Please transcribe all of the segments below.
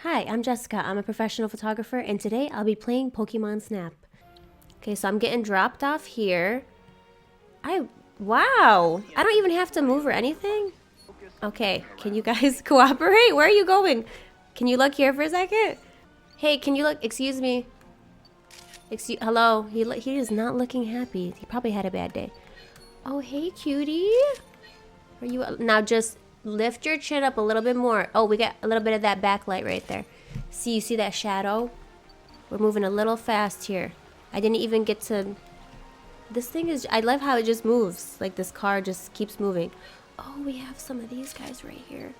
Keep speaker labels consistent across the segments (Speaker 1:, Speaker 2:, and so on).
Speaker 1: Hi, I'm Jessica. I'm a professional photographer, and today I'll be playing Pokemon Snap. Okay, so I'm getting dropped off here. Wow! I don't even have to move or anything? Okay, can you guys cooperate? Where are you going? Can you look here for a second? Hey, can you look? Excuse me. Hello? He is not looking happy. He probably had a bad day. Oh, hey, cutie. Are you... Now just lift your chin up a little bit more. Oh, we got a little bit of that backlight right there. You see that shadow? We're moving a little fast here. I didn't even get to... This thing is... I love how it just moves. Like this car just keeps moving. Oh, we have some of these guys right here.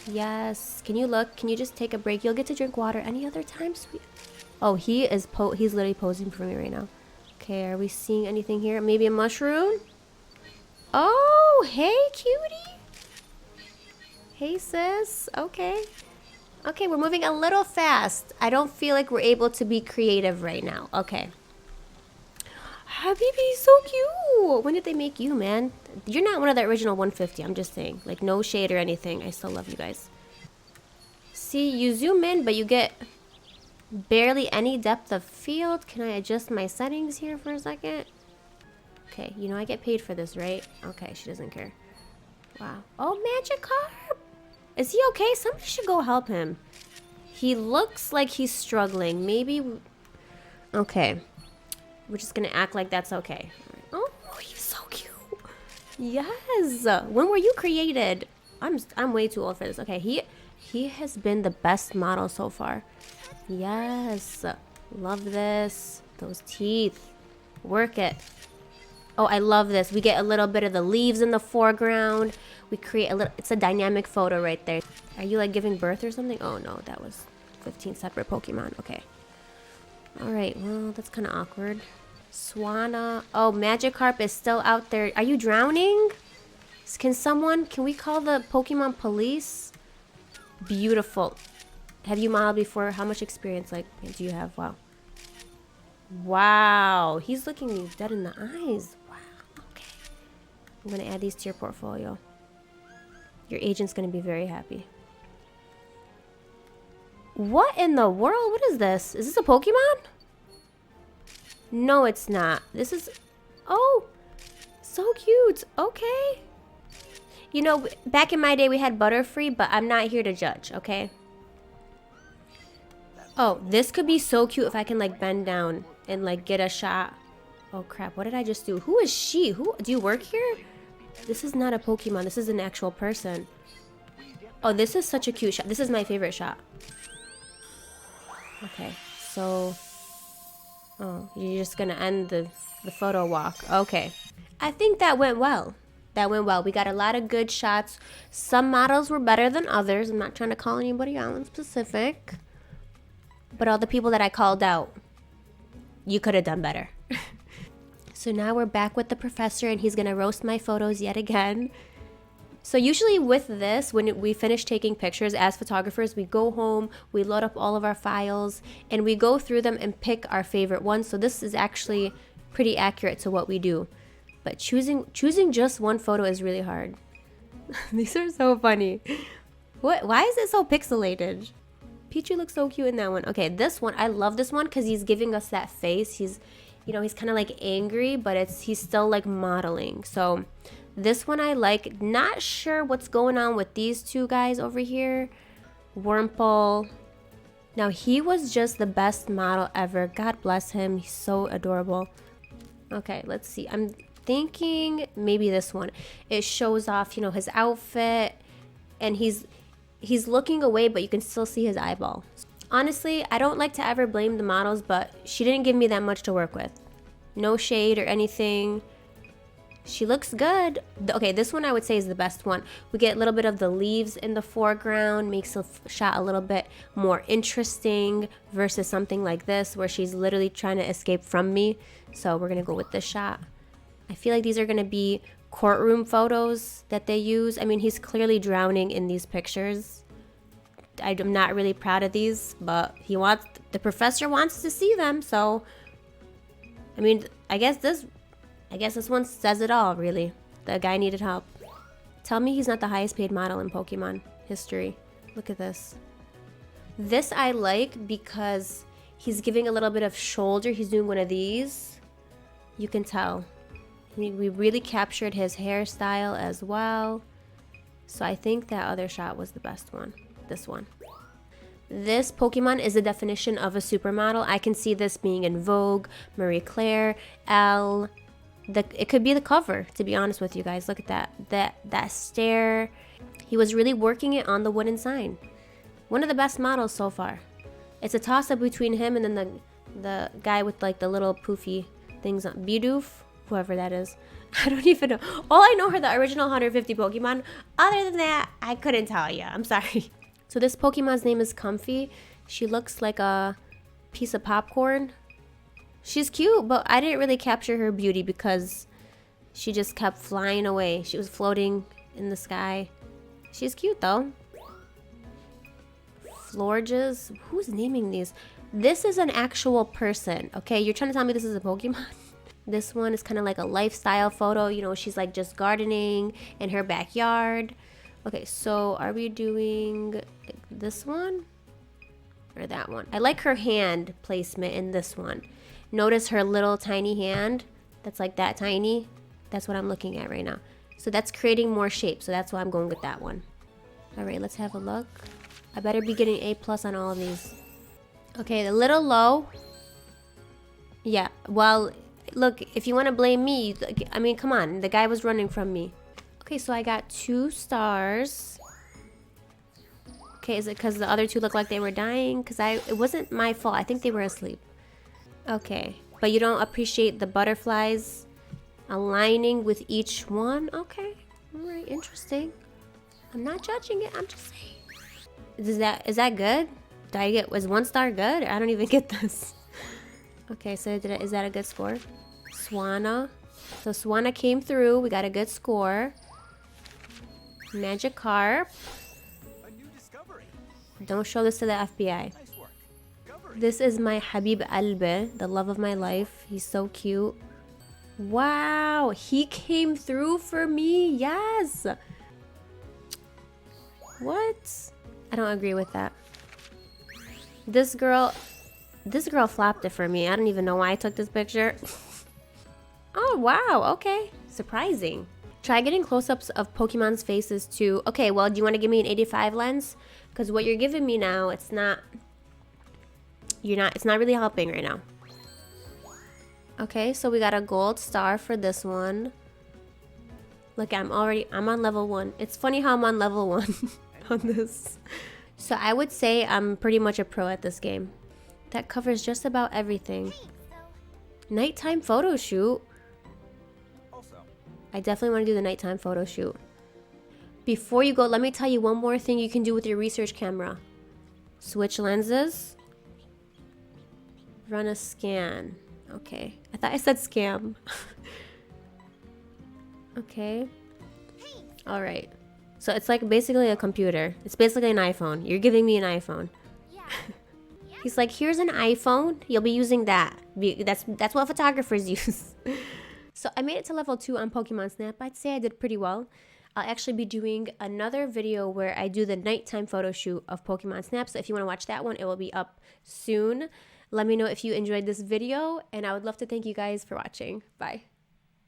Speaker 1: Yes. Can you look? Can you just take a break? You'll get to drink water any other time, sweet. Oh, he's literally posing for me right now. Okay, are we seeing anything here? Maybe a mushroom? Oh, hey, cutie. Hey, sis. Okay. Okay, we're moving a little fast. I don't feel like we're able to be creative right now. Okay. Habibi, so cute. When did they make you, man? You're not one of the original 150. I'm just saying. Like, no shade or anything. I still love you guys. See, you zoom in, but you get barely any depth of field. Can I adjust my settings here for a second? Okay, you know I get paid for this, right? Okay, she doesn't care. Wow. Oh, Magikarp! Is he okay? Somebody should go help him. He looks like he's struggling. Maybe... Okay. We're just gonna act like that's okay. Oh, he's so cute. Yes. When were you created? I'm way too old for this. Okay, he has been the best model so far. Yes. Love this. Those teeth. Work it. Oh, I love this. We get a little bit of the leaves in the foreground. We create a little... It's a dynamic photo right there. Are you like giving birth or something? Oh no, that was 15 separate Pokemon. Okay. Alright, well, that's kind of awkward. Swanna. Oh, Magikarp is still out there. Are you drowning? Can we call the Pokemon police? Beautiful. Have you modeled before? How much experience do you have? Wow. Wow. He's looking me dead in the eyes. Wow. Okay. I'm going to add these to your portfolio. Your agent's going to be very happy. What in the world? What is this? Is this a Pokemon? No, it's not. This is... Oh! So cute. Okay. You know, back in my day we had Butterfree, but I'm not here to judge, okay? Oh, this could be so cute if I can, like, bend down and, like, get a shot. Oh, crap. What did I just do? Who is she? Do you work here? This is not a Pokemon. This is an actual person. Oh, this is such a cute shot. This is my favorite shot. Okay, so... Oh, you're just gonna end the photo walk. Okay. I think that went well. That went well. We got a lot of good shots. Some models were better than others. I'm not trying to call anybody out in specific. But all the people that I called out, you could have done better. So now we're back with the professor and he's gonna roast my photos yet again. So usually with this, when we finish taking pictures as photographers, we go home, we load up all of our files, and we go through them and pick our favorite ones. So this is actually pretty accurate to what we do. But choosing just one photo is really hard. These are so funny. Why is it so pixelated? Pichu looks so cute in that one. Okay, this one, I love this one because he's giving us that face. He's kind of like angry, but he's still like modeling. So this one I like. Not sure what's going on with these two guys over here. Wurmple. Now, he was just the best model ever. God bless him. He's so adorable. Okay, let's see. I'm thinking maybe this one. It shows off, his outfit. And he's looking away, but you can still see his eyeball. Honestly, I don't like to ever blame the models, but she didn't give me that much to work with. No shade or anything. She looks good. Okay, this one I would say is the best one. We get a little bit of the leaves in the foreground, makes the shot a little bit more interesting versus something like this where she's literally trying to escape from me. So we're gonna go with this shot. I feel like these are gonna be courtroom photos that they use. I mean, he's clearly drowning in these pictures. I'm not really proud of these, but the professor wants to see them, so I mean, I guess this one says it all, really. The guy needed help. Tell me he's not the highest paid model in Pokemon history. Look at this. This I like because he's giving a little bit of shoulder. He's doing one of these. You can tell. We really captured his hairstyle as well. So I think that other shot was the best one. This one. This Pokemon is the definition of a supermodel. I can see this being in Vogue, Marie Claire, Elle. It could be the cover, to be honest with you guys. Look at that stare. He was really working it on the wooden sign. One of the best models so far. It's a toss-up between him and then the guy with like the little poofy things on Bidoof, whoever that is. I don't even know. All I know are the original 150 Pokemon. Other than that, I couldn't tell you. I'm sorry. So this Pokemon's name is Comfy. She looks like a piece of popcorn. She's cute, but I didn't really capture her beauty because she just kept flying away. She was floating in the sky. She's cute though. Florges. Who's naming these? This is an actual person, okay? You're trying to tell me this is a Pokemon? This one is kind of like a lifestyle photo. You know, she's like just gardening in her backyard. Okay, so are we doing this one or that one? I like her hand placement in this one. Notice her little tiny hand that's like that tiny. That's what I'm looking at right now. So that's creating more shape. So that's why I'm going with that one. All right, let's have a look. I better be getting A+ on all of these. Okay, a little low. Yeah, well, look, if you want to blame me, I mean, come on. The guy was running from me. Okay, so I got 2 stars. Okay, is it because the other 2 look like they were dying? Because it wasn't my fault. I think they were asleep. Okay, but you don't appreciate the butterflies aligning with each one? Okay, all right, interesting. I'm not judging it. I'm just saying. Is that good? Was 1 star good? I don't even get this. Okay, so is that a good score? Swanna. So Swanna came through. We got a good score. Magikarp. Don't show this to the FBI. This is my Habib Albe, the love of my life. He's so cute. Wow, he came through for me. Yes. What? I don't agree with that. This girl flopped it for me. I don't even know why I took this picture. Oh, wow. Okay. Surprising. Try getting close-ups of Pokemon's faces too. Okay, well, do you want to give me an 85 lens? Because what you're giving me now, it's not really helping right now. Okay, so we got a gold star for this one. Look, I'm on level 1. It's funny how I'm on level 1 on this. So I would say I'm pretty much a pro at this game. That covers just about everything. Nighttime photo shoot. I definitely want to do the nighttime photo shoot. Before you go, let me tell you one more thing you can do with your research camera. Switch lenses. Run a scan. Okay. I thought I said scam. Okay. All right. So it's like basically a computer. It's basically an iPhone. You're giving me an iPhone. Yeah. He's like, here's an iPhone. You'll be using that. That's what photographers use. So I made it to level 2 on Pokemon Snap. I'd say I did pretty well. I'll actually be doing another video where I do the nighttime photo shoot of Pokemon Snap. So if you want to watch that one, it will be up soon. Let me know if you enjoyed this video, and I would love to thank you guys for watching. Bye.